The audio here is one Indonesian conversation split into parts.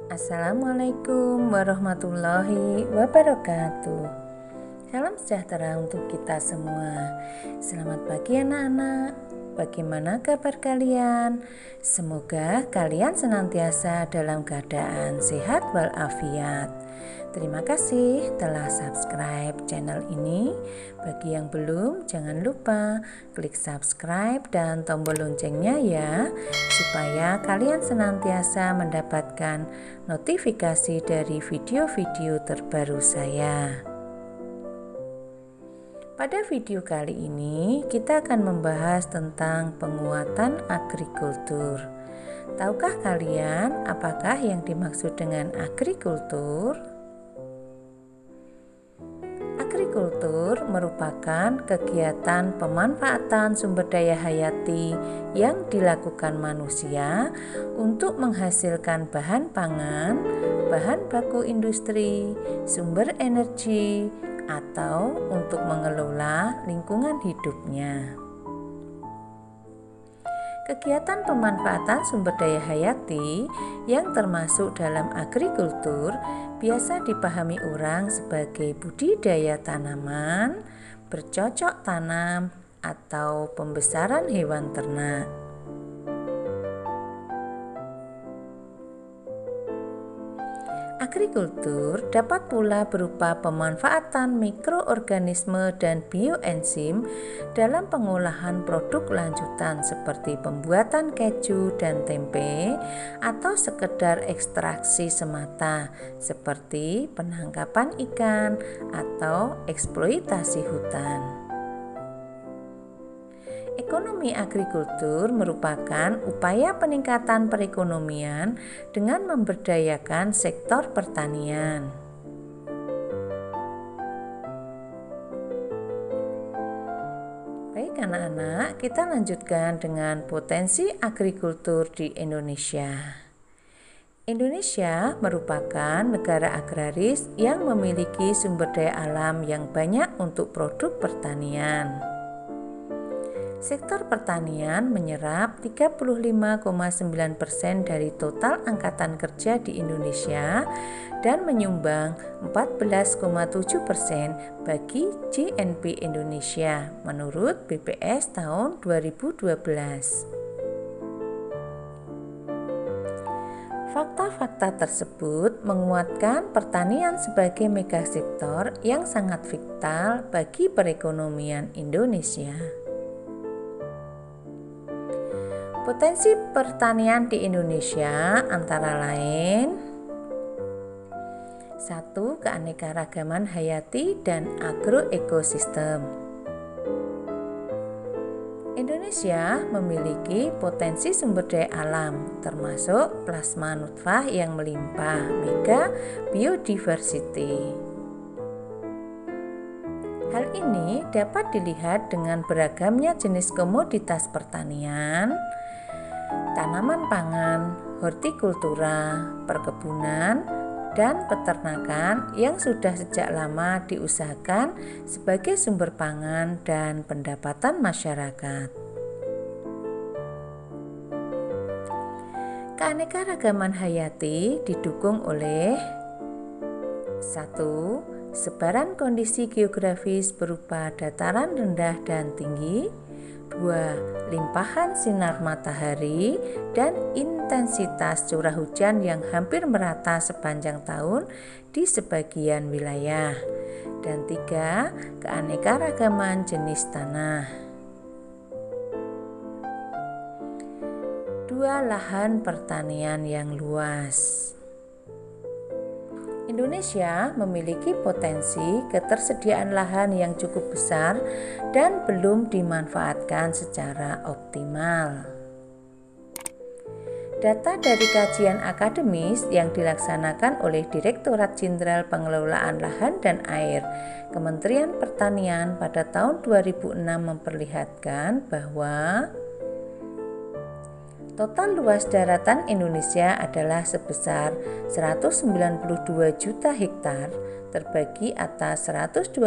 Assalamualaikum warahmatullahi wabarakatuh. Salam sejahtera untuk kita semua. Selamat pagi anak-anak. Bagaimana kabar kalian? Semoga kalian senantiasa dalam keadaan sehat walafiat. Terima kasih telah subscribe channel ini. Bagi yang belum, jangan lupa klik subscribe dan tombol loncengnya ya, supaya kalian senantiasa mendapatkan notifikasi dari video-video terbaru saya. Pada video kali ini, kita akan membahas tentang penguatan agrikultur. Tahukah kalian apakah yang dimaksud dengan agrikultur? Agrikultur merupakan kegiatan pemanfaatan sumber daya hayati yang dilakukan manusia untuk menghasilkan bahan pangan, bahan baku industri, sumber energi, atau untuk mengelola lingkungan hidupnya. Kegiatan pemanfaatan sumber daya hayati yang termasuk dalam agrikultur biasa dipahami orang sebagai budidaya tanaman, bercocok tanam, atau pembesaran hewan ternak. Agrikultur dapat pula berupa pemanfaatan mikroorganisme dan bioenzim dalam pengolahan produk lanjutan seperti pembuatan keju dan tempe, atau sekedar ekstraksi semata seperti penangkapan ikan atau eksploitasi hutan. Ekonomi agrikultur merupakan upaya peningkatan perekonomian dengan memberdayakan sektor pertanian. Baik anak-anak, kita lanjutkan dengan potensi agrikultur di Indonesia. Indonesia merupakan negara agraris yang memiliki sumber daya alam yang banyak untuk produk pertanian. Sektor pertanian menyerap 35,9% dari total angkatan kerja di Indonesia dan menyumbang 14,7% bagi GNP Indonesia menurut BPS tahun 2012. Fakta-fakta tersebut menguatkan pertanian sebagai megasektor yang sangat vital bagi perekonomian Indonesia. Potensi pertanian di Indonesia antara lain: 1. Keanekaragaman hayati dan agroekosistem. Indonesia memiliki potensi sumber daya alam termasuk plasma nutfah yang melimpah, mega biodiversity. Hal ini dapat dilihat dengan beragamnya jenis komoditas pertanian, tanaman pangan, hortikultura, perkebunan, dan peternakan yang sudah sejak lama diusahakan sebagai sumber pangan dan pendapatan masyarakat. Keanekaragaman hayati didukung oleh 1. Sebaran kondisi geografis berupa dataran rendah dan tinggi, 2. Limpahan sinar matahari dan intensitas curah hujan yang hampir merata sepanjang tahun di sebagian wilayah, dan 3. Keanekaragaman jenis tanah. 2. Lahan pertanian yang luas. Indonesia memiliki potensi ketersediaan lahan yang cukup besar dan belum dimanfaatkan secara optimal. Data dari kajian akademis yang dilaksanakan oleh Direktorat Jenderal Pengelolaan Lahan dan Air, Kementerian Pertanian pada tahun 2006 memperlihatkan bahwa total luas daratan Indonesia adalah sebesar 192 juta hektar terbagi atas 123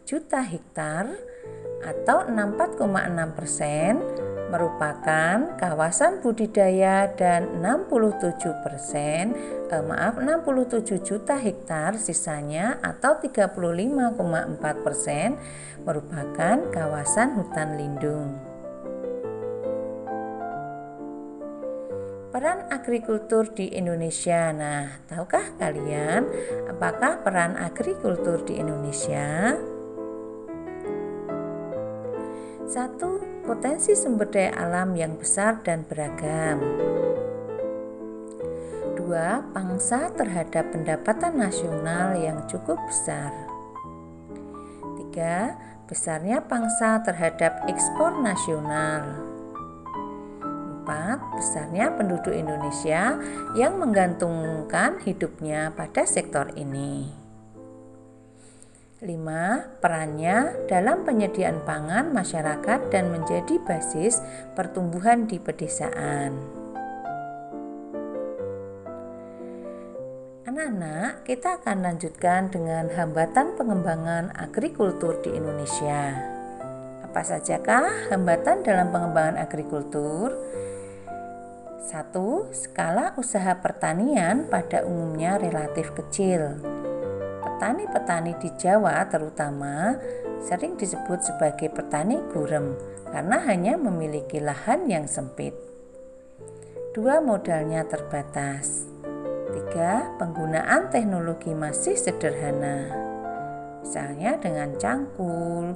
juta hektar atau 64,6% merupakan kawasan budidaya dan 67 juta hektar sisanya atau 35,4% merupakan kawasan hutan lindung. Peran agrikultur di Indonesia. Nah, tahukah kalian apakah peran agrikultur di Indonesia? 1. Potensi sumber daya alam yang besar dan beragam. 2. Pangsa terhadap pendapatan nasional yang cukup besar. 3. Besarnya pangsa terhadap ekspor nasional. 4. Besarnya penduduk Indonesia yang menggantungkan hidupnya pada sektor ini. 5. Perannya dalam penyediaan pangan masyarakat dan menjadi basis pertumbuhan di pedesaan. Anak-anak, kita akan lanjutkan dengan hambatan pengembangan agrikultur di Indonesia. Apa sajakah hambatan dalam pengembangan agrikultur? 1. Skala usaha pertanian pada umumnya relatif kecil. Petani-petani di Jawa terutama sering disebut sebagai petani gurem karena hanya memiliki lahan yang sempit. 2. Modalnya terbatas. 3. Penggunaan teknologi masih sederhana. Misalnya dengan cangkul,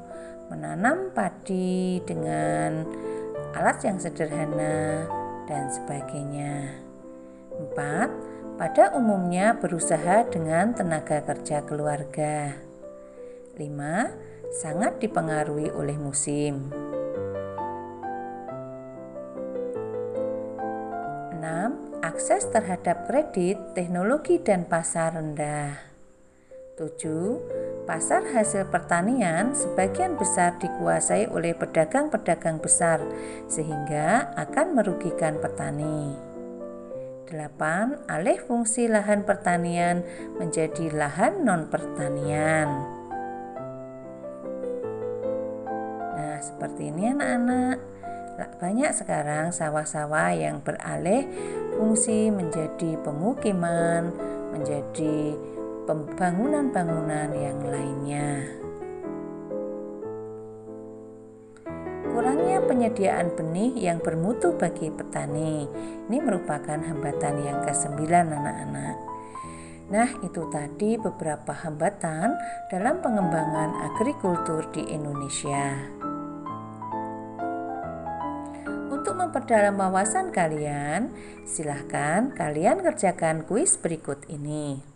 menanam padi dengan alat yang sederhana, dan sebagainya. 4. Pada umumnya berusaha dengan tenaga kerja keluarga. 5. Sangat dipengaruhi oleh musim. 6. Akses terhadap kredit, teknologi dan pasar rendah. 7. Pasar hasil pertanian sebagian besar dikuasai oleh pedagang-pedagang besar sehingga akan merugikan petani. 8. Alih fungsi lahan pertanian menjadi lahan non-pertanian. Nah, seperti ini anak-anak. Banyak sekarang sawah-sawah yang beralih fungsi menjadi pemukiman, menjadi pembangunan-bangunan yang lainnya. Kurangnya penyediaan benih yang bermutu bagi petani. Ini merupakan hambatan yang ke-9 anak-anak. Nah, itu tadi beberapa hambatan dalam pengembangan agrikultur di Indonesia. Untuk memperdalam wawasan kalian, silahkan kalian kerjakan kuis berikut ini.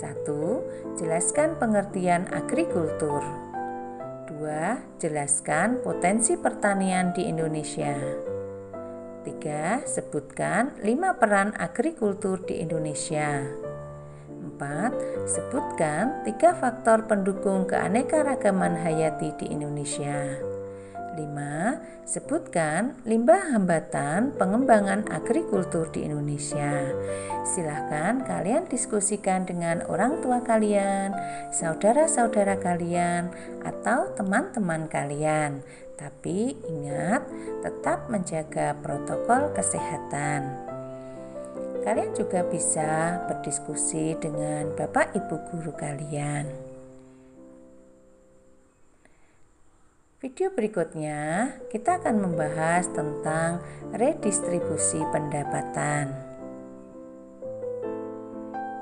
1. Jelaskan pengertian agrikultur. 2. Jelaskan potensi pertanian di Indonesia. 3. Sebutkan 5 peran agrikultur di Indonesia. 4. Sebutkan 3 faktor pendukung keanekaragaman hayati di Indonesia. 5. Sebutkan 5 hambatan pengembangan agrikultur di Indonesia. Silahkan kalian diskusikan dengan orang tua kalian, saudara-saudara kalian, atau teman-teman kalian. Tapi ingat, tetap menjaga protokol kesehatan. Kalian juga bisa berdiskusi dengan Bapak Ibu guru kalian. Video berikutnya kita akan membahas tentang redistribusi pendapatan.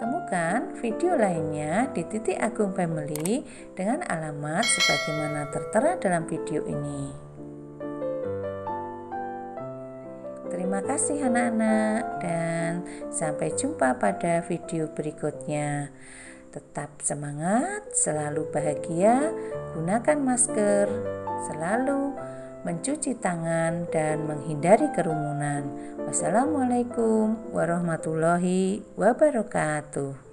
Temukan video lainnya di Titik Agung Family dengan alamat sebagaimana tertera dalam video ini. Terima kasih anak-anak dan sampai jumpa pada video berikutnya. Tetap semangat, selalu bahagia, gunakan masker, selalu mencuci tangan dan menghindari kerumunan. Wassalamualaikum warahmatullahi wabarakatuh.